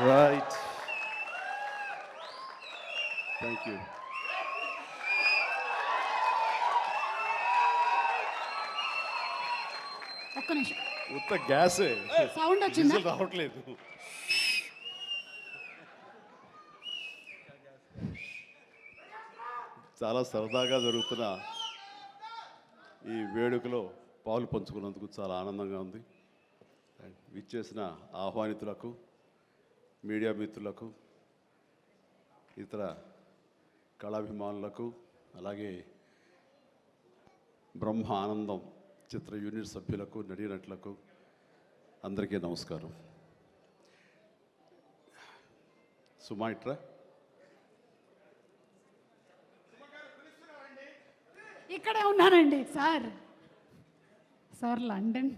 Right. Thank you. ఒక్క నిమిషం ఉత్త గ్యాసే సౌండ్ వచ్చిందా డీజిల్ రావట్లేదు. చాలా సరదాగా జరుగుతున్న ఈ వేడుకలో పాలు పంచుకున్నందుకు చాలా ఆనందంగా ఉంది. విచ్చేసిన ఆహ్వానితులకు, మీడియా మిత్రులకు, ఇతర కళాభిమానులకు, అలాగే బ్రహ్మ ఆనందం చిత్ర యూనిట్ సభ్యులకు, నటీనటులకు అందరికీ నమస్కారం. సుమాయిట్రా ఇక్కడే ఉన్నానండి సార్ లండన్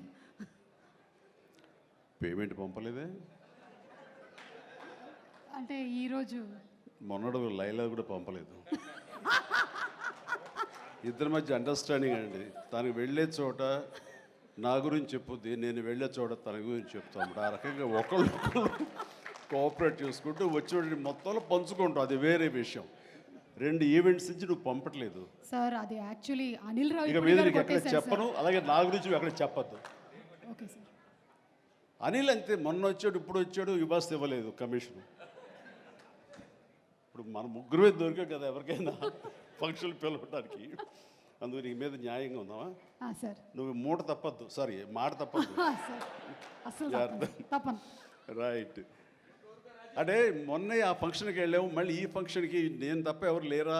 పేమెంట్ పంపలేదే. అంటే ఈరోజు మొన్నడు లైలా కూడా పంపలేదు. ఇద్దరి మధ్య అండర్స్టాండింగ్ అండి. తనకు వెళ్ళే చోట నా గురించి చెప్పుద్ది, నేను వెళ్ళే చోట తన గురించి చెప్తాము. ఆ రకంగా ఒకళ్ళు కోఆపరేట్ చేసుకుంటూ వచ్చి మొత్తంలో పంచుకుంటాం. అది వేరే విషయం. 2 ఈవెంట్స్ నుంచి నువ్వు పంపట్లేదు సార్. అది యాక్చువల్లీ అనిల్ రావు ఇక మీద నీకు ఎక్కడ చెప్పను. అలాగే నా గురించి ఎక్కడ చెప్పద్దు. Okay sir. అనిల్ అంతే, మొన్న వచ్చాడు, ఇప్పుడు వచ్చాడు, ఇవ్వాల్సి ఇవ్వలేదు కమిషన్. ఇప్పుడు మన ముగ్గురు మీద దొరికాం కదా ఎవరికైనా ఫంక్షన్లు పిలవడానికి. అందుకు నీ మీద న్యాయంగా ఉందామా సార్? నువ్వు మూట తప్పద్దు, సారీ మాట తప్పద్దు. తప్పను. రైట్. అంటే మొన్న ఆ ఫంక్షన్కి వెళ్ళాము, మళ్ళీ ఈ ఫంక్షన్కి నేను తప్ప ఎవరు లేరా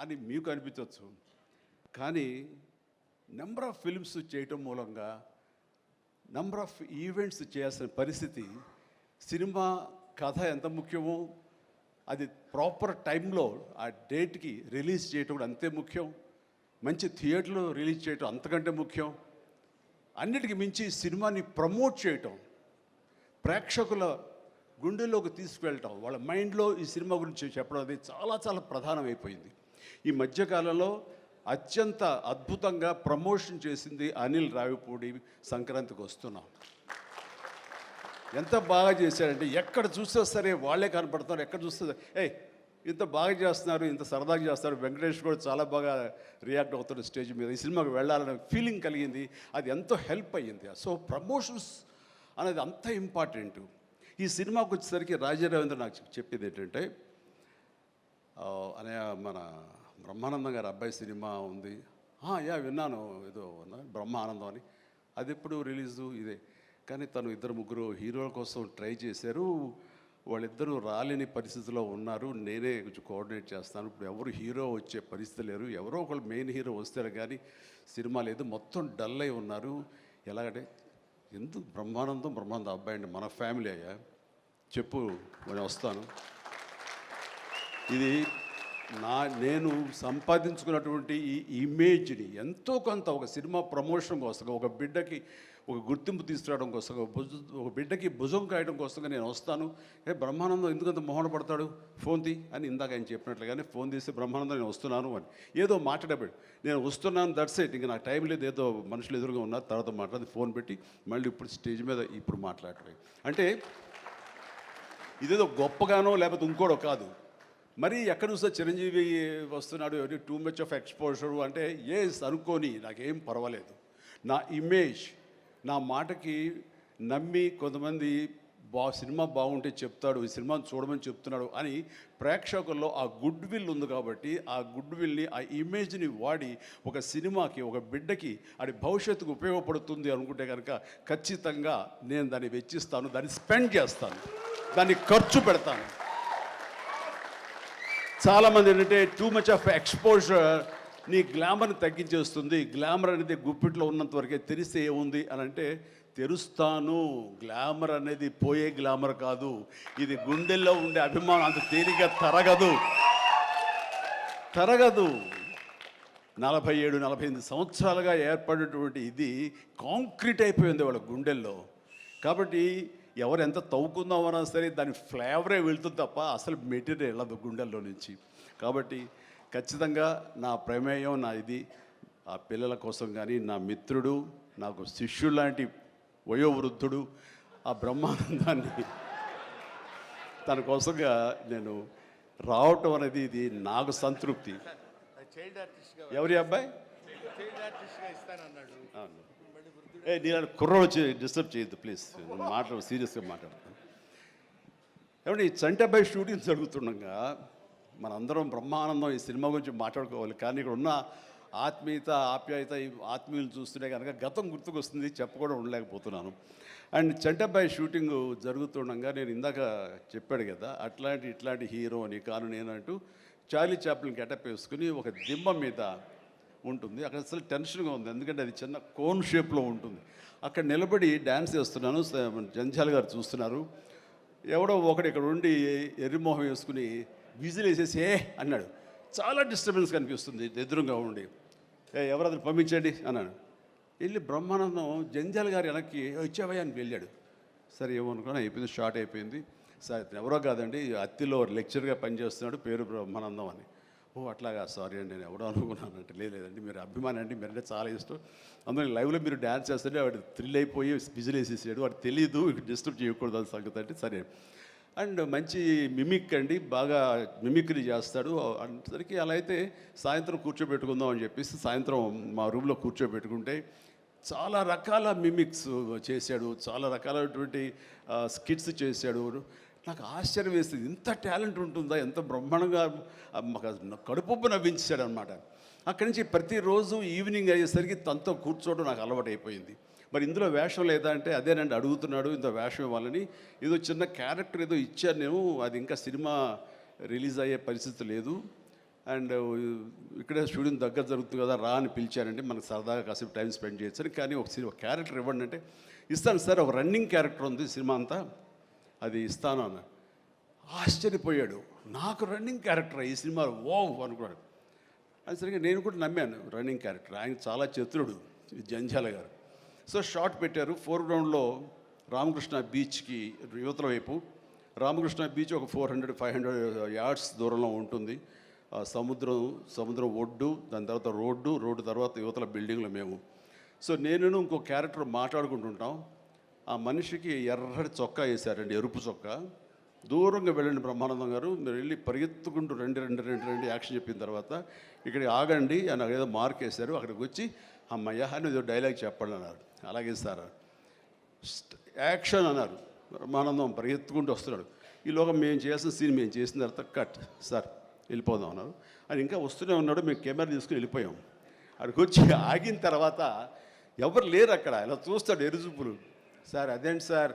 అని మీకు అనిపించవచ్చు. కానీ నెంబర్ ఆఫ్ ఫిల్మ్స్ చేయటం మూలంగా నెంబర్ ఆఫ్ ఈవెంట్స్ చేయాల్సిన పరిస్థితి, సినిమా కథ ఎంత ముఖ్యమో అది ప్రాపర్ టైంలో ఆ డేట్కి రిలీజ్ చేయటం కూడా అంతే ముఖ్యం. మంచి థియేటర్లో రిలీజ్ చేయటం అంతకంటే ముఖ్యం. అన్నిటికీ మించి సినిమాని ప్రమోట్ చేయటం, ప్రేక్షకుల గుండెల్లోకి తీసుకువెళ్ళటం, వాళ్ళ మైండ్లో ఈ సినిమా గురించి చెప్పడం అది చాలా చాలా ప్రధానమైపోయింది. ఈ మధ్యకాలంలో అత్యంత అద్భుతంగా ప్రమోషన్ చేసింది అనిల్ రావిపూడి. సంక్రాంతికి వస్తున్నాం. ఎంత బాగా చేశారంటే ఎక్కడ చూస్తే సరే వాళ్ళే కనపడతారు. ఎక్కడ చూస్తే ఇంత బాగా చేస్తున్నారు, ఇంత సరదాగా చేస్తారు. వెంకటేష్ కూడా చాలా బాగా రియాక్ట్ అవుతారు స్టేజ్ మీద. ఈ సినిమాకి వెళ్ళాలనే ఫీలింగ్ కలిగింది. అది ఎంతో హెల్ప్ అయ్యింది. సో ప్రమోషన్స్ అనేది అంత ఇంపార్టెంట్. ఈ సినిమాకి వచ్చేసరికి రాజా రవీంద్ర నాకు చెప్పేది ఏంటంటే, అనే మన బ్రహ్మానందం గారి అబ్బాయి సినిమా ఉంది. విన్నాను, ఏదో బ్రహ్మ ఆనందం అని. అది ఎప్పుడు రిలీజు ఇదే. కానీ తను 2-3 హీరోల కోసం ట్రై చేశారు. వాళ్ళిద్దరూ రాలేని పరిస్థితిలో ఉన్నారు. నేనే కొంచెం కోఆర్డినేట్ చేస్తాను. ఇప్పుడు ఎవరు హీరో వచ్చే పరిస్థితి లేరు. ఎవరో ఒకళ్ళు మెయిన్ హీరో వస్తారు కానీ సినిమా లేదు. మొత్తం డల్ అయి ఉన్నారు. ఎలాగంటే ఎందుకు బ్రహ్మానందం అబ్బాయి అండి, మన ఫ్యామిలీ అయ్యా, చెప్పు నేను వస్తాను. ఇది నేను సంపాదించుకున్నటువంటి ఈ ఇమేజ్ని ఎంతో కొంత ఒక సినిమా ప్రమోషన్ కోసం, ఒక బిడ్డకి ఒక గుర్తింపు తీసుకురావడం కోసం, ఒక బిడ్డకి భుజం కాయడం కోసంగా నేను వస్తాను. బ్రహ్మానందం ఎందుకంత మొహన పడతాడు, ఫోన్ తీ అని ఇందాక ఆయన చెప్పినట్లుగానే ఫోన్ తీసి బ్రహ్మానందం నేను వస్తున్నాను అని ఏదో మాట్లాడబడి నేను వస్తున్నాను, దట్స్ ఇట్. ఇంకా నాకు టైం లేదు, ఏదో మనుషులు ఎదురుగా ఉన్నారు, తర్వాత మాట్లాడి ఫోన్ పెట్టి మళ్ళీ ఇప్పుడు స్టేజ్ మీద ఇప్పుడు మాట్లాడటం అంటే ఇదేదో గొప్పగానో లేకపోతే ఇంకోటో కాదు. మరి ఎక్కడ చూస్తే చిరంజీవి వస్తున్నాడు, టూ మచ్ ఆఫ్ ఎక్స్పోజర్ అంటే అనుకోని నాకేం పర్వాలేదు. నా ఇమేజ్, నా మాటకి నమ్మి కొంతమంది సినిమా బాగుంటే చెప్తాడు, ఈ సినిమాను చూడమని చెప్తున్నాడు అని ప్రేక్షకుల్లో ఆ గుడ్ విల్ ఉంది. కాబట్టి ఆ గుడ్ విల్ని, ఆ ఇమేజ్ని వాడి ఒక సినిమాకి, ఒక బిడ్డకి అది భవిష్యత్తుకు ఉపయోగపడుతుంది అనుకుంటే కనుక ఖచ్చితంగా నేను దాన్ని వెచ్చిస్తాను, దాన్ని స్పెండ్ చేస్తాను, దాన్ని ఖర్చు పెడతాను. చాలామంది ఏంటంటే టూ మచ్ ఆఫ్ ఎక్స్పోజర్ నీ గ్లామర్ని తగ్గించేస్తుంది. గ్లామర్ అనేది గుప్పిట్లో ఉన్నంత వరకే, తెలిస్తే ఏముంది అని అంటే తెరుస్తాను. గ్లామర్ అనేది పోయే గ్లామర్ కాదు, ఇది గుండెల్లో ఉండే అభిమానం అంత తేలిగ్గా తరగదు. 47-48 సంవత్సరాలుగా ఏర్పడినటువంటి ఇది కాంక్రీట్ అయిపోయింది వాళ్ళ గుండెల్లో. కాబట్టి ఎవరు ఎంత తవ్వుకుందామన్నా సరే దాని ఫ్లేవరే వెళ్తుంది తప్ప అసలు మెటీరియల్ వెళ్ళదు గుండెల్లో నుంచి. కాబట్టి ఖచ్చితంగా నా ప్రమేయం, నా ఇది ఆ పిల్లల కోసం కానీ, నా మిత్రుడు, నాకు శిష్యుడు లాంటి వయోవృద్ధుడు ఆ బ్రహ్మానందాన్ని తన కోసంగా నేను రావటం అనేది ఇది నాకు సంతృప్తి. చైల్డ్ ఆర్టిస్ట్గా ఎవరి అబ్బాయి? చైల్డ్ ఆర్టిస్ట్గా ఇస్తానన్నాడు. అవును. నేను కుర్రోడు వచ్చి డిస్టర్బ్ చేయొద్దు ప్లీజ్, మాట్లాడు, సీరియస్గా మాట్లాడతాను. ఏమంటే ఈ చంటబ్బాయి షూటింగ్ జరుగుతుండగా మనందరం బ్రహ్మానందం ఈ సినిమా గురించి మాట్లాడుకోవాలి, కానీ ఇక్కడ ఉన్న ఆత్మీయత ఆప్యాయత ఈ ఆత్మీయులు చూస్తుంటే కనుక గతం గుర్తుకొస్తుంది, చెప్పకుండా ఉండలేకపోతున్నాను. అండ్ చంటబ్బాయి షూటింగ్ జరుగుతుండగా నేను ఇందాక చెప్పాడు కదా ఇట్లాంటి హీరో అని కాను నేనంటూ చార్లీ చాప్లిన్ గెటప్ వేసుకుని ఒక దిమ్మ మీద ఉంటుంది. అక్కడ అసలు టెన్షన్గా ఉంది, ఎందుకంటే అది చిన్న కోన్ షేప్లో ఉంటుంది. అక్కడ నిలబడి డ్యాన్స్ చేస్తున్నాను, జంజాల్ గారు చూస్తున్నారు. ఎవడో ఒకడు ఇక్కడ ఉండి ఎర్రిమోహం వేసుకుని విజిల్ వేసేసి అన్నాడు. చాలా డిస్టర్బెన్స్ కనిపిస్తుంది ఎదురుగా ఉండి. ఎవరది పంపించండి అన్నాడు. వెళ్ళి బ్రహ్మానందం జంజాల్ గారు వెనక్కి వచ్చావయ్యా అని వెళ్ళాడు. సరే ఏమనుకున్నా, అయిపోయింది, షార్ట్ అయిపోయింది. సరే ఎవరో కాదండి, అత్తిలో లెక్చర్గా పనిచేస్తున్నాడు, పేరు బ్రహ్మానందం అని. ఓ అట్లాగా, సారీ అండి, నేను ఎవడో అనుకున్నానంటే. లేదండి మీరు అభిమాని అండి, మీరంటే చాలా ఇష్టం, అందులో లైవ్లో మీరు డ్యాన్స్ చేస్తుంటే వాడు థ్రిల్ అయిపోయి విజిల్ వేసేసాడు, వాడు తెలీదు డిస్టర్బ్ చేయకూడదు అని సంగతి అంటే. సరే. అండ్ మంచి మిమిక్ అండి, బాగా మిమిక్రీ చేస్తాడు అనేసరికి అలా అయితే సాయంత్రం కూర్చోబెట్టుకుందాం అని చెప్పేసి సాయంత్రం మా రూమ్లో కూర్చోబెట్టుకుంటే చాలా రకాల మిమిక్స్ చేశాడు, చాలా రకాలైనటువంటి స్కిట్స్ చేశాడు. నాకు ఆశ్చర్యం వేస్తుంది, ఇంత టాలెంట్ ఉంటుందా, ఎంత బ్రహ్మాండంగా కడుపు నవ్వించాడు అనమాట. అక్కడి నుంచి ప్రతిరోజు ఈవినింగ్ అయ్యేసరికి తనతో కూర్చోవడం నాకు అలవాటు అయిపోయింది. మరి ఇందులో వేషం లేదా అంటే అదేనండి అడుగుతున్నాడు, ఇంత వేషం ఇవ్వాలని. ఏదో చిన్న క్యారెక్టర్ ఏదో ఇచ్చాను నేను, అది ఇంకా సినిమా రిలీజ్ అయ్యే పరిస్థితి లేదు. అండ్ ఇక్కడే షూటింగ్ దగ్గర జరుగుతుంది కదా, రా అని పిలిచారండి, మనకు సరదాగా కాసేపు టైం స్పెండ్ చేయొచ్చు. కానీ ఒక క్యారెక్టర్ ఇవ్వండి అంటే, ఇస్తాను సార్, ఒక రన్నింగ్ క్యారెక్టర్ ఉంది సినిమా అంతా, అది ఇస్తాను అన్న. ఆశ్చర్యపోయాడు, నాకు రన్నింగ్ క్యారెక్టర్ ఈ సినిమా, ఓ అనుకున్నాడు. అది సరిగ్గా నేను కూడా నమ్మాను, రన్నింగ్ క్యారెక్టర్. ఆయన చాలా చతురుడు జంజాల గారు. సో షార్ట్ పెట్టారు. ఫోర్గ్రౌండ్లో రామకృష్ణ బీచ్కి యువతల వైపు, రామకృష్ణ బీచ్ ఒక 400-500 యార్డ్స్ దూరంలో ఉంటుంది. సముద్రం ఒడ్డు, దాని తర్వాత రోడ్డు తర్వాత యువతల బిల్డింగ్లో మేము. సో నేను ఇంకో క్యారెక్టర్ మాట్లాడుకుంటుంటాం. ఆ మనిషికి ఎర్రటి చొక్కా వేశారండి, ఎరుపు చొక్కా. దూరంగా వెళ్ళండి బ్రహ్మానందం గారు, మీరు వెళ్ళి పరిగెత్తుకుంటూ రెండు యాక్షన్ చెప్పిన తర్వాత ఇక్కడికి ఆగండి అని ఏదో మార్క్ వేశారు. అక్కడికి వచ్చి అమ్మయ్య అని ఏదో డైలాగ్ చెప్పండి అన్నారు. అలాగే సార్, యాక్షన్ అన్నారు. బ్రహ్మానందం పరిగెత్తుకుంటూ వస్తున్నాడు. ఈలోగా మేము చేసిన సీన్ మేము చేసిన తర్వాత కట్ సార్ వెళ్ళిపోదాం అన్నారు. అది ఇంకా వస్తూనే ఉన్నాడు, మేము కెమెరా తీసుకుని వెళ్ళిపోయాం. అక్కడికి వచ్చి ఆగిన తర్వాత ఎవరు లేరు అక్కడ, ఇలా చూస్తాడు ఎరుజుపులు. సార్ అదేంటి సార్,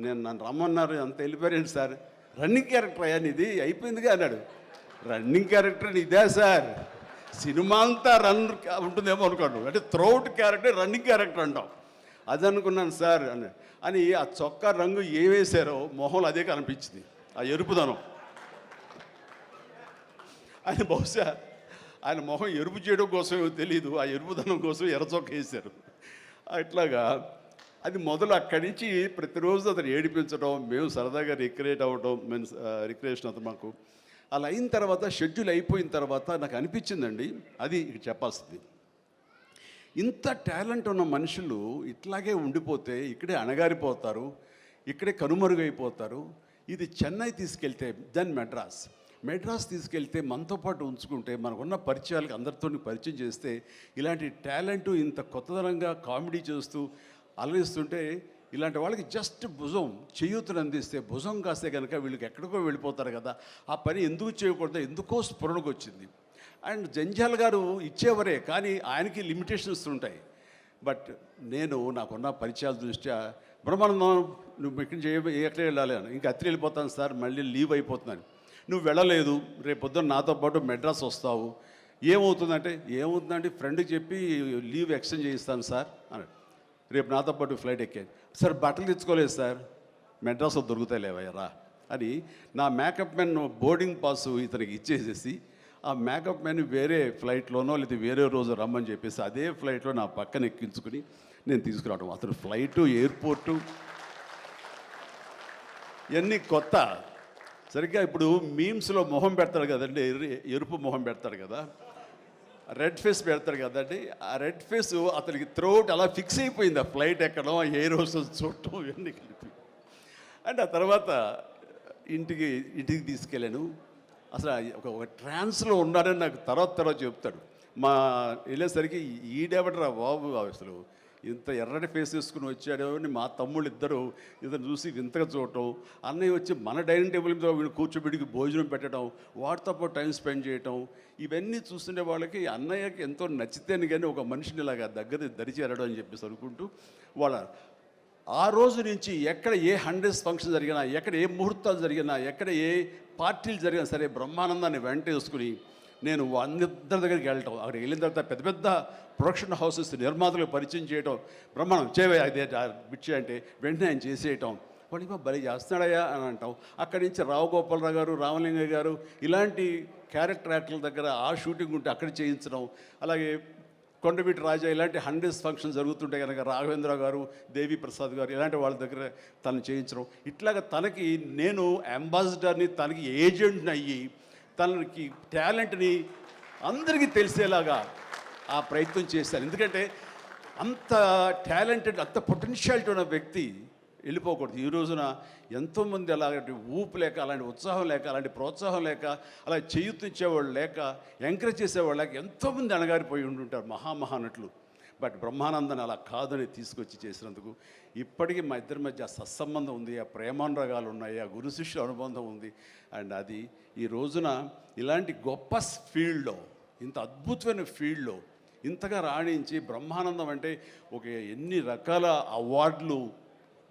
నన్ను రమ్మన్నారు, అంత వెళ్ళిపోయారండి సార్, రన్నింగ్ క్యారెక్టర్ అయ్యా ఇది అయిపోయిందిగా అన్నాడు. రన్నింగ్ క్యారెక్టర్ ఇదే సార్, సినిమా అంతా రన్ ఉంటుందేమో అనుకోండి, అంటే త్రౌట్ క్యారెక్టర్ రన్నింగ్ క్యారెక్టర్ అంటాం, అది అనుకున్నాను సార్ అని ఆ చొక్కా రంగు ఏ వేశారో మొహంలో అదే కనిపించింది, ఆ ఎరుపుదనం. ఆయన బహుశా ఆయన మొహం ఎరుపు చేయడం కోసం తెలియదు, ఆ ఎరుపుదనం కోసం ఎర్ర చొక్క వేశారు. అట్లాగా అది మొదలు అక్కడి నుంచి ప్రతిరోజు అతను ఏడిపించడం, మేము సరదాగా రిక్రియేట్ అవ్వడం, రిక్రియేషన్ అవుతాం మాకు. అలా అయిన తర్వాత షెడ్యూల్ అయిపోయిన తర్వాత నాకు అనిపించిందండి, అది ఇక్కడ చెప్పాల్సింది, ఇంత టాలెంట్ ఉన్న మనుషులు ఇట్లాగే ఉండిపోతే ఇక్కడే అణగారిపోతారు, ఇక్కడే కనుమరుగైపోతారు. ఇది చెన్నై తీసుకెళ్తే దెన్ మెడ్రాస్ తీసుకెళ్తే మనతో పాటు ఉంచుకుంటే మనకున్న పరిచయాలకు అందరితో పరిచయం చేస్తే ఇలాంటి టాలెంట్ ఇంత కొత్తదనంగా కామెడీ చేస్తూ అలరిస్తుంటే ఇలాంటి వాళ్ళకి జస్ట్ భుజం చేయూతను అందిస్తే, భుజం కాస్తే కనుక వీళ్ళకి ఎక్కడికో వెళ్ళిపోతారు కదా, ఆ పని ఎందుకు చేయకూడదు, ఎందుకో స్ఫురణకు వచ్చింది. అండ్ జంజాల్ గారు ఇచ్చేవరే, కానీ ఆయనకి లిమిటేషన్స్ ఉంటాయి. బట్ నాకున్న పరిచయాల దృష్ట్యా బ్రహ్మానందం నువ్వు ఎక్కడ వెళ్ళాలి అని, ఇంకా అత్రి వెళ్ళిపోతాను సార్, మళ్ళీ లీవ్ అయిపోతున్నాను. నువ్వు వెళ్ళలేదు, రేపు పొద్దున్న నాతో పాటు మెడ్రాస్ వస్తావు, ఏమవుతుందంటే ఫ్రెండ్కి చెప్పి లీవ్ ఎక్స్టెండ్ చేయిస్తాను సార్ అన్నాడు. రేపు నాతో పాటు ఫ్లైట్ ఎక్కాను సార్, బట్టలు తెచ్చుకోలేదు సార్, మెడ్రాస్లో దొరుకుతాయి లేవయ్యరా అని నా మేకప్ మ్యాన్ బోర్డింగ్ పాస్ ఇతనికి ఇచ్చేసేసి ఆ మేకప్ మ్యాన్ వేరే ఫ్లైట్లోనో లేదా వేరే రోజు రమ్మని చెప్పేసి అదే ఫ్లైట్లో నా పక్కన ఎక్కించుకుని నేను తీసుకురావడం. అతను ఫ్లైటు, ఎయిర్పోర్టు ఇవన్నీ కొత్త. సరిగ్గా ఇప్పుడు మీమ్స్లో మొహం పెడతాడు కదండి, ఎరుపు మొహం పెడతాడు కదా, రెడ్ ఫేస్ పెడతాడు కదండి, ఆ రెడ్ ఫేస్ అతనికి త్రోట్ అలా ఫిక్స్ అయిపోయింది. ఆ ఫ్లైట్ ఎక్కడం, ఆ ఎయిర్ హోస్టెస్ చూడటం ఇవన్నీ కలిపి. అండ్ ఆ తర్వాత ఇంటికి ఇంటికి తీసుకెళ్ళాను. అసలు ఒక ట్రాన్స్లో ఉన్నాడని నాకు తర్వాత చెప్తాడు. మా వెళ్ళేసరికి ఈడేవడరా బాబు అసలు ఇంత ఎర్రటి ఫేస్ వేసుకుని వచ్చాడో అని మా తమ్ముళ్ళు ఇద్దరు ఇతను చూసి వింతగా చూడటం, అన్నయ్య వచ్చి మన డైనింగ్ టేబుల్ మీద వీళ్ళు కూర్చోబెడికి భోజనం పెట్టడం, వాటితో పాటు టైం స్పెండ్ చేయటం, ఇవన్నీ చూస్తుండే వాళ్ళకి అన్నయ్యకి ఎంతో నచ్చితేనే కానీ ఒక మనిషిని ఇలాగా దగ్గర దరిచేరడం అని చెప్పేసి అనుకుంటూ వాళ్ళ ఆ రోజు నుంచి ఎక్కడ ఏ 100th ఫంక్షన్ జరిగినా, ఎక్కడ ఏ ముహూర్తాలు జరిగినా, ఎక్కడ ఏ పార్టీలు జరిగినా సరే బ్రహ్మానందాన్ని వెంట వేసుకుని నేను అందరి దగ్గరికి వెళ్ళటం, అక్కడికి వెళ్ళిన తర్వాత పెద్ద పెద్ద ప్రొడక్షన్ హౌసెస్ నిర్మాతలకు పరిచయం చేయటం, బ్రహ్మాండం చేయవే అదే బిచ్చి అంటే వెంటనే ఆయన చేసేయటం, వాడికి భలే చేస్తున్నాడయ్యా అని అంటాం. అక్కడి నుంచి రావు గోపాలరావు గారు, రామలింగయ్య గారు ఇలాంటి క్యారెక్టర్ యాక్టర్ల దగ్గర ఆ షూటింగ్ ఉంటే అక్కడ చేయించడం, అలాగే కొండవీటి రాజా ఇలాంటి 100th ఫంక్షన్ జరుగుతుంటే కనుక రాఘవేంద్ర గారు, దేవి ప్రసాద్ గారు ఇలాంటి వాళ్ళ దగ్గర తను చేయించడం, ఇట్లాగా తనకి నేను అంబాసిడర్ని, తనకి ఏజెంట్ని అయ్యి తనకి టాలెంట్ని అందరికీ తెలిసేలాగా ఆ ప్రయత్నం చేశాను. ఎందుకంటే అంత టాలెంటెడ్, అంత పొటెన్షియాలిటీ ఉన్న వ్యక్తి వెళ్ళిపోకూడదు. ఈ రోజున ఎంతోమంది అలాంటి ఊపు లేక, అలాంటి ఉత్సాహం లేక, అలాంటి ప్రోత్సాహం లేక, అలా చేయూతించేవాళ్ళు లేక, ఎంకరేజ్ చేసేవాళ్ళు లేక ఎంతోమంది అణగారిపోయి ఉంటుంటారు మహానటులు. బట్ బ్రహ్మానందాన్ని అలా కాదని తీసుకొచ్చి చేసినందుకు ఇప్పటికీ మా ఇద్దరి మధ్య ఆ సత్సంబంధం ఉంది, ఆ ప్రేమానురాగాలు ఉన్నాయి, ఆ గురు శిష్యుల అనుబంధం ఉంది. అండ్ అది ఈ రోజున ఇలాంటి గొప్ప ఫీల్డ్లో, ఇంత అద్భుతమైన ఫీల్డ్లో ఇంతగా రాణించి బ్రహ్మానందం అంటే ఒక ఎన్ని రకాల అవార్డులు,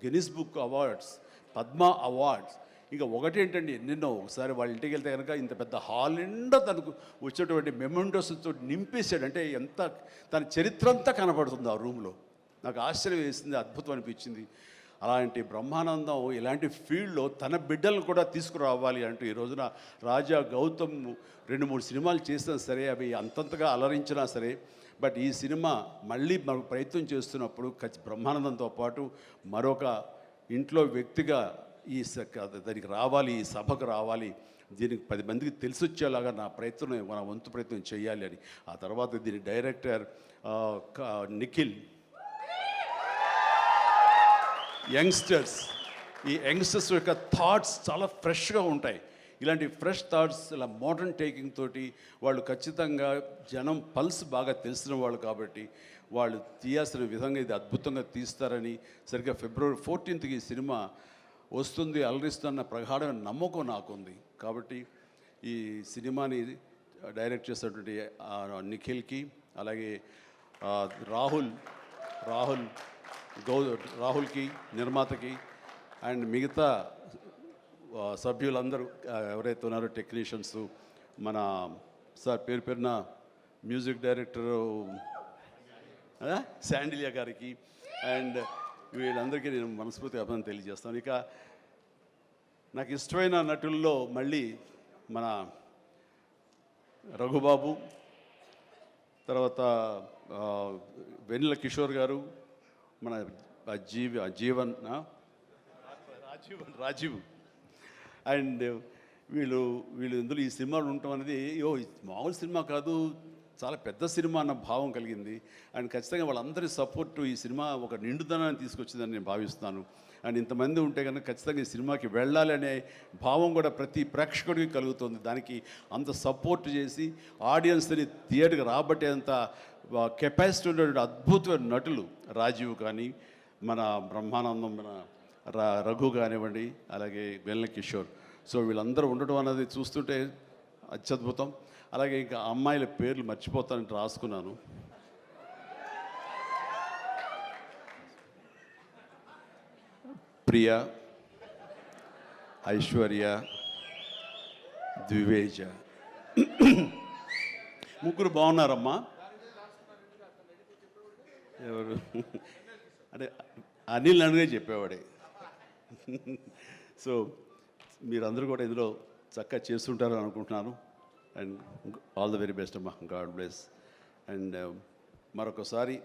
Guinness book awards, Padma awards, ఇంకా ఒకటేంటండి ఎన్నెన్నో. ఒకసారి వాళ్ళ ఇంటికి వెళ్తే కనుక ఇంత పెద్ద హాల్ నిండా తనకు వచ్చేటువంటి మెమెంటోస్తో నింపేశాడు. అంటే ఎంత తన చరిత్ర అంతా కనపడుతుంది ఆ రూమ్లో. నాకు ఆశ్చర్యం వేసింది, అద్భుతం అనిపించింది. అలాంటి బ్రహ్మానందం ఇలాంటి ఫీల్డ్లో తన బిడ్డలను కూడా తీసుకురావాలి అంటూ ఈ రోజున రాజా గౌతమ్ 2-3 సినిమాలు చేసినా సరే అవి అంతంతగా అలరించినా సరే, బట్ ఈ సినిమా మళ్ళీ మనకు ప్రయత్నం చేస్తున్నప్పుడు బ్రహ్మానందంతో పాటు మరొక ఇంట్లో వ్యక్తిగా దానికి రావాలి, ఈ సభకు రావాలి, దీనికి 10 మందికి తెలిసొచ్చేలాగా నా వంతు ప్రయత్నం చేయాలి అని. ఆ తర్వాత దీని డైరెక్టర్ నిఖిల్, యంగ్స్టర్స్, ఈ యంగ్స్టర్స్ యొక్క థాట్స్ చాలా ఫ్రెష్గా ఉంటాయి. ఇలాంటి ఫ్రెష్ థాట్స్, ఇలా మోడర్న్ టేకింగ్ తోటి వాళ్ళు ఖచ్చితంగా జనం పల్స్ బాగా తెలిసిన వాళ్ళు కాబట్టి వాళ్ళు తీయాల్సిన విధంగా ఇది అద్భుతంగా తీస్తారని, సరిగ్గా February 14th ఈ సినిమా వస్తుంది, అలరిస్తున్న ప్రగాఢమైన నమ్మకం నాకుంది. కాబట్టి ఈ సినిమాని డైరెక్ట్ చేసినటువంటి నిఖిల్కి, అలాగే రాహుల్కి నిర్మాతకి, అండ్ మిగతా సభ్యులందరూ ఎవరైతే ఉన్నారో టెక్నీషియన్స్, మన సార్ పేరున మ్యూజిక్ డైరెక్టరు శాండిలియా గారికి, అండ్ వీళ్ళందరికీ నేను మనస్ఫూర్తిగా అభినందన తెలియజేస్తాను. ఇక నాకు ఇష్టమైన నటుల్లో మళ్ళీ మన రఘుబాబు, తర్వాత వెన్నెల కిషోర్ గారు, మన రాజీవ్, అండ్ వీళ్ళు ఇందులో ఈ సినిమాలు ఉండటం అనేది మామూలు సినిమా కాదు, చాలా పెద్ద సినిమా అన్న భావం కలిగింది. అండ్ ఖచ్చితంగా వాళ్ళందరి సపోర్టు ఈ సినిమా ఒక నిండుదనాన్ని తీసుకొచ్చిందని నేను భావిస్తున్నాను. అండ్ ఇంతమంది ఉంటే కనుక ఖచ్చితంగా ఈ సినిమాకి వెళ్ళాలి అనే భావం కూడా ప్రతి ప్రేక్షకుడికి కలుగుతుంది. దానికి అంత సపోర్ట్ చేసి ఆడియన్స్ని థియేటర్కి రాబట్టేంత కెపాసిటీ ఉన్నటువంటి అద్భుతమైన నటులు రాజీవ్ కానీ, మన బ్రహ్మానందం, మన రఘు కానివ్వండి, అలాగే వెన్నెల కిషోర్. సో వీళ్ళందరూ ఉండటం అనేది చూస్తుంటే అత్యద్భుతం. అలాగే ఇంకా అమ్మాయిల పేర్లు మర్చిపోతానని రాసుకున్నాను. ప్రియ, ఐశ్వర్య, ద్వివేజ, ముగ్గురు బాగున్నారమ్మా. ఎవరు అంటే అనిల్ నన్నుగా చెప్పేవాడే. సో మీరందరూ కూడా ఇందులో చక్కగా చేస్తుంటారని అనుకుంటున్నాను. And all the very best అమ్మా, గాడ్ బ్లెస్. అండ్ మరొకసారి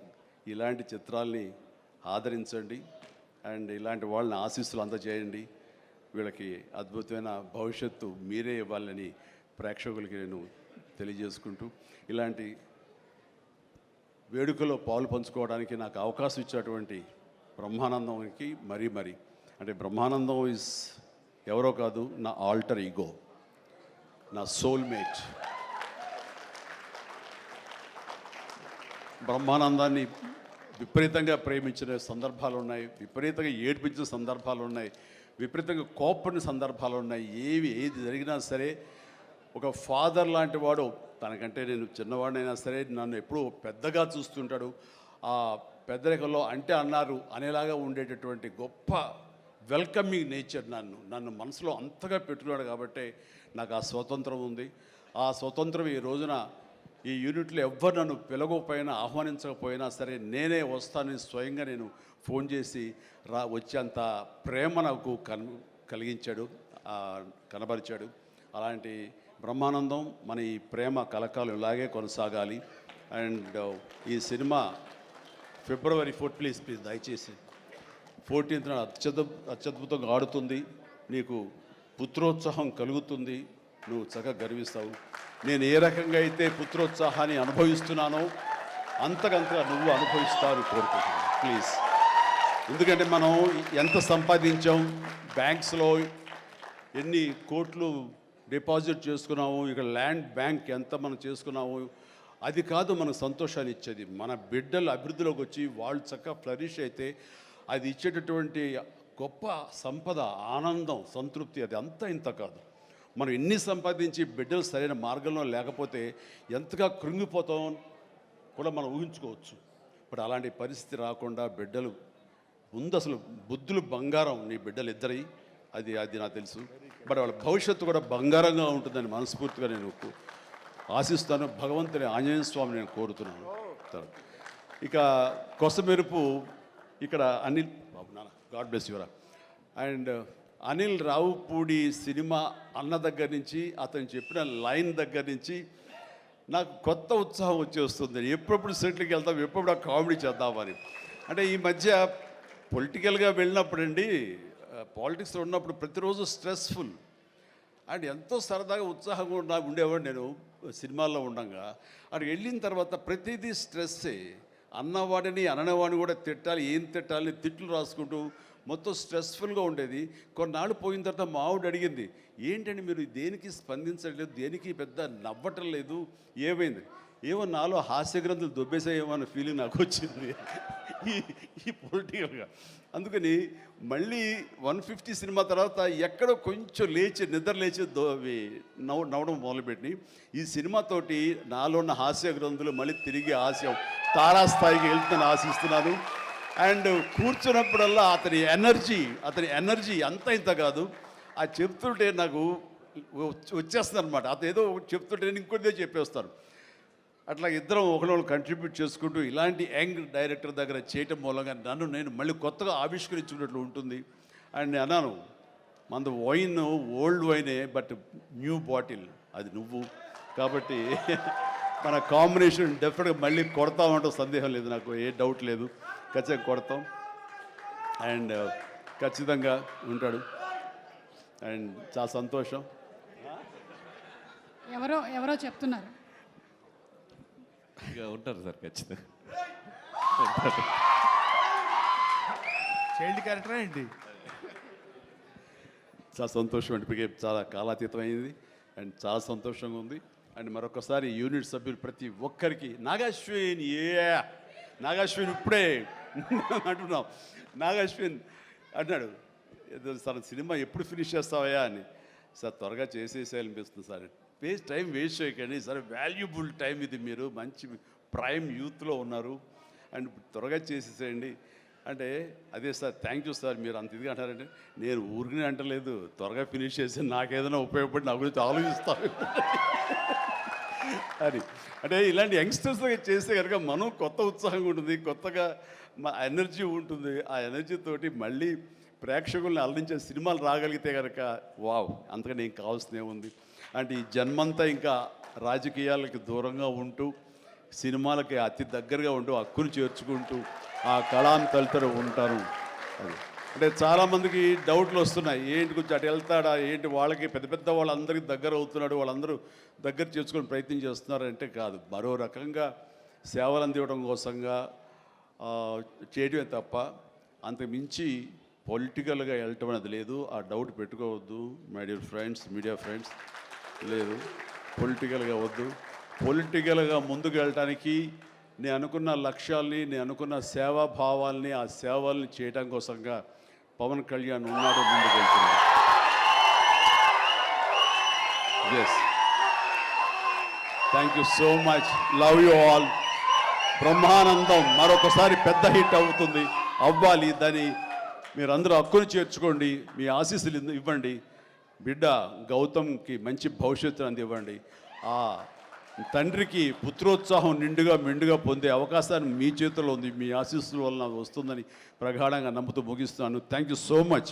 ఇలాంటి చిత్రాల్ని ఆదరించండి, అండ్ ఇలాంటి వాళ్ళని ఆశీస్సులు అందజేయండి. వీళ్ళకి అద్భుతమైన భవిష్యత్తు మీరే ఇవ్వాలని ప్రేక్షకులకి నేను తెలియజేసుకుంటూ, ఇలాంటి వేడుకలో పాలు పంచుకోవడానికి నాకు అవకాశం ఇచ్చినటువంటి బ్రహ్మానందంకి మరీ అంటే బ్రహ్మానందం ఈజ్ ఎవరో కాదు, నా ఆల్టర్ ఈగో, నా సోల్మేట్. బ్రహ్మానందాన్ని విపరీతంగా ప్రేమించిన సందర్భాలు ఉన్నాయి, విపరీతంగా ఏడ్పించిన సందర్భాలు ఉన్నాయి, విపరీతంగా కోప్పడిన సందర్భాలు ఉన్నాయి. ఏది జరిగినా సరే ఒక ఫాదర్ లాంటి వాడు, తనకంటే నేను చిన్నవాడినైనా సరే నన్ను ఎప్పుడూ పెద్దగా చూస్తుంటాడు. ఆ పెద్దరికంలో అంటే అన్నారు అనేలాగా ఉండేటటువంటి గొప్ప వెల్కమింగ్ నేచర్ నన్ను మనసులో అంతగా పెట్టుకున్నాడు. కాబట్టి నాకు ఆ స్వతంత్రం ఉంది. ఆ స్వతంత్రం ఈ రోజున ఈ యూనిట్లో ఎవ్వరు నన్ను పిలవకపోయినా ఆహ్వానించకపోయినా సరే నేనే వస్తానని స్వయంగా నేను ఫోన్ చేసి వచ్చేంత ప్రేమ నాకు కలిగించాడు, కనబరిచాడు. అలాంటి బ్రహ్మానందం మన ఈ ప్రేమ కలకాలం ఇలాగే కొనసాగాలి. అండ్ ఈ సినిమా February 4th ప్లీజ్ దయచేసి 14th అత్యద్భుతంగా ఆడుతుంది. నీకు పుత్రోత్సాహం కలుగుతుంది, నువ్వు చక్కగా గర్విస్తావు. నేను ఏ రకంగా అయితే పుత్రోత్సాహాన్ని అనుభవిస్తున్నానో అంతకంతగా నువ్వు అనుభవిస్తావు కోరుకుంటున్నాను ప్లీజ్. ఎందుకంటే మనం ఎంత సంపాదించాం, బ్యాంక్స్లో ఎన్ని కోట్లు డిపాజిట్ చేసుకున్నాము, ఇక్కడ ల్యాండ్ బ్యాంక్ ఎంత మనం చేసుకున్నాము, అది కాదు మనకు సంతోషాన్ని ఇచ్చేది. మన బిడ్డలు అభివృద్ధిలోకి వచ్చి వాళ్ళు చక్కగా ఫ్లరిష్ అయితే అది ఇచ్చేటటువంటి గొప్ప సంపద, ఆనందం, సంతృప్తి అది అంతా ఇంత కాదు. మనం ఎన్ని సంపాదించి బిడ్డలు సరైన మార్గంలో లేకపోతే ఎంతగా కృంగిపోతాం కూడా మనం ఊహించుకోవచ్చు. ఇప్పుడు అలాంటి పరిస్థితి రాకుండా బిడ్డలు ముందు అసలు బుద్ధులు బంగారం నీ బిడ్డలు ఇద్దరి, అది నాకు తెలుసు. బట్ వాళ్ళ భవిష్యత్తు కూడా బంగారంగా ఉంటుందని మనస్ఫూర్తిగా నేను ఆశిస్తాను. భగవంతుని ఆంజనేయ స్వామి నేను కోరుతున్నాను. ఇక కొసమెరుపు ఇక్కడ అనిల్ బాబు నాన్న గాడ్ బ్లెస్ యువరా. అండ్ అనిల్ రావుపూడి సినిమా అన్న దగ్గర నుంచి అతను చెప్పిన లైన్ దగ్గర నుంచి నాకు కొత్త ఉత్సాహం వచ్చేస్తుంది. ఎప్పుడప్పుడు సెటిల్కి వెళ్తాం, ఎప్పుడు కామెడీ చేద్దామని. అంటే ఈ మధ్య పొలిటికల్గా వెళ్ళినప్పుడండి, పాలిటిక్స్లో ఉన్నప్పుడు ప్రతిరోజు స్ట్రెస్ఫుల్ అండ్ ఎంతో సరదాగా ఉత్సాహంగా ఉండేవాడు నేను సినిమాల్లో ఉండగా. అక్కడికి వెళ్ళిన తర్వాత ప్రతిదీ స్ట్రెస్సే. అన్నవాడిని అననేవాడిని కూడా తిట్టాలి, ఏం తిట్టాలి తిట్లు రాసుకుంటూ మొత్తం స్ట్రెస్ఫుల్గా ఉండేది. కొన్నాళ్ళు పోయిన తర్వాత మా ఆవిడ అడిగింది, ఏంటండి మీరు దేనికి స్పందించట్లేదు, దేనికి పెద్ద నవ్వటం లేదు, ఏమైంది? ఏమో నాలో హాస్య గ్రంథులు దొబ్బేసాయేమో అన్న ఫీలింగ్ నాకు వచ్చింది ఈ పొలిటికల్గా. అందుకని మళ్ళీ 150 సినిమా తర్వాత ఎక్కడో కొంచెం నిద్ర లేచి నవ్వడం మొదలుపెట్టి ఈ సినిమాతోటి నాలో ఉన్న హాస్య గ్రంథులు మళ్ళీ తిరిగి హాస్యం తారాస్థాయికి వెళ్తుందని ఆశిస్తున్నాను. అండ్ కూర్చున్నప్పుడల్లా అతని ఎనర్జీ అంత ఇంత కాదు. ఆ చెప్తుంటే నాకు వచ్చేస్తుంది అనమాట. అతను ఏదో చెప్తుంటే నేను ఇంకోటిదే చెప్పేస్తాను. అట్లా ఇద్దరం ఒకళ్ళు కంట్రిబ్యూట్ చేసుకుంటూ ఇలాంటి యంగ్ డైరెక్టర్ దగ్గర చేయటం మూలంగా నేను మళ్ళీ కొత్తగా ఆవిష్కరించుకున్నట్లు ఉంటుంది. అండ్ అన్నాను, మన వైన్ ఓల్డ్ వైనే బట్ న్యూ బాటిల్, అది నువ్వు. కాబట్టి మన కాంబినేషన్ డెఫినెట్గా మళ్ళీ కొడతామంటే సందేహం లేదు, నాకు ఏ డౌట్ లేదు. ఖచ్చితంగా కొడతాం అండ్ ఖచ్చితంగా ఉంటాడు. అండ్ చాలా సంతోషం. ఎవరో చెప్తున్నారు ఉంటారు సార్, ఖచ్చితంగా చైల్డ్ క్యారెక్టర్ ఏంటి? చాలా సంతోషం అండి, చాలా కాలాతీతం అయింది అండ్ చాలా సంతోషంగా ఉంది. అండ్ మరొకసారి యూనిట్ సభ్యులు ప్రతి ఒక్కరికి నాగశ్విన్ ఇప్పుడే అంటున్నాం. నాగశ్విన్ అన్నాడు, సార్ సినిమా ఎప్పుడు ఫినిష్ చేస్తావయ్యా అని. సార్ త్వరగా చేసేసేయాలనిపిస్తుంది సార్, టైం వేస్ట్ చేయకండి సార్, వాల్యుబుల్ టైం ఇది, మీరు మంచి ప్రైమ్ యూత్లో ఉన్నారు అండ్ త్వరగా చేసేసేయండి అంటే. అదే సార్ థ్యాంక్ యూ సార్, మీరు అంత ఇదిగా అంటారంటే నేను ఊరికనే అంటలేదు, త్వరగా ఫినిష్ చేసి నాకేదైనా ఉపయోగపడి నా గురించి ఆలోచిస్తాను అని. అంటే ఇలాంటి యంగ్స్టర్స్ చేస్తే కనుక మనం కొత్త ఉత్సాహంగా ఉంటుంది, కొత్తగా మా ఎనర్జీ ఉంటుంది. ఆ ఎనర్జీతోటి మళ్ళీ ప్రేక్షకుల్ని అలరించే సినిమాలు రాగలిగితే కనుక వావ్, అంతకని ఏం కావాల్సినే ఉంది. అంటే ఈ జన్మంతా ఇంకా రాజకీయాలకి దూరంగా ఉంటూ సినిమాలకి అతి దగ్గరగా ఉంటూ హక్కును చేర్చుకుంటూ ఆ కళాన్ని తలుతూ ఉంటారు. అది అంటే చాలామందికి డౌట్లు వస్తున్నాయి, ఏంటి కొంచెం అటు వెళ్తాడా ఏంటి, వాళ్ళకి పెద్ద పెద్ద వాళ్ళందరికీ దగ్గర అవుతున్నాడు, వాళ్ళందరూ దగ్గర చేసుకొని ప్రయత్నం చేస్తున్నారంటే కాదు, మరో రకంగా సేవలు అందివ్వడం కోసంగా చేయడమే తప్ప అంతకు మించి పొలిటికల్గా వెళ్ళటం అనేది లేదు. ఆ డౌట్ పెట్టుకోవద్దు my dear friends, media friends. లేదు, పొలిటికల్గా వద్దు. పొలిటికల్గా ముందుకు వెళ్ళటానికి నేను అనుకున్న లక్ష్యాల్ని, నేను అనుకున్న సేవాభావాల్ని, ఆ సేవల్ని చేయడం కోసంగా పవన్ కళ్యాణ్ ఉన్నాడు, ముందుకు వెళ్తున్నాడు. Yes, thank you so much, love you all. Brahmanandam మరొకసారి పెద్ద హిట్ అవుతుంది, అవ్వాలి. దాన్ని మీరందరూ హక్కును చేర్చుకోండి, మీ ఆశీస్సులు ఇవ్వండి. బిడ్డ గౌతమ్కి మంచి భవిష్యత్తు అందివ్వండి. ఆ తండ్రికి పుత్రోత్సాహం నిండుగా మెండుగా పొందే అవకాశాన్ని మీ చేతుల్లో ఉంది. మీ ఆశీస్సుల వలన వస్తుందని ప్రగాఢంగా నమ్ముతూ ముగిస్తున్నాను. Thank you so much.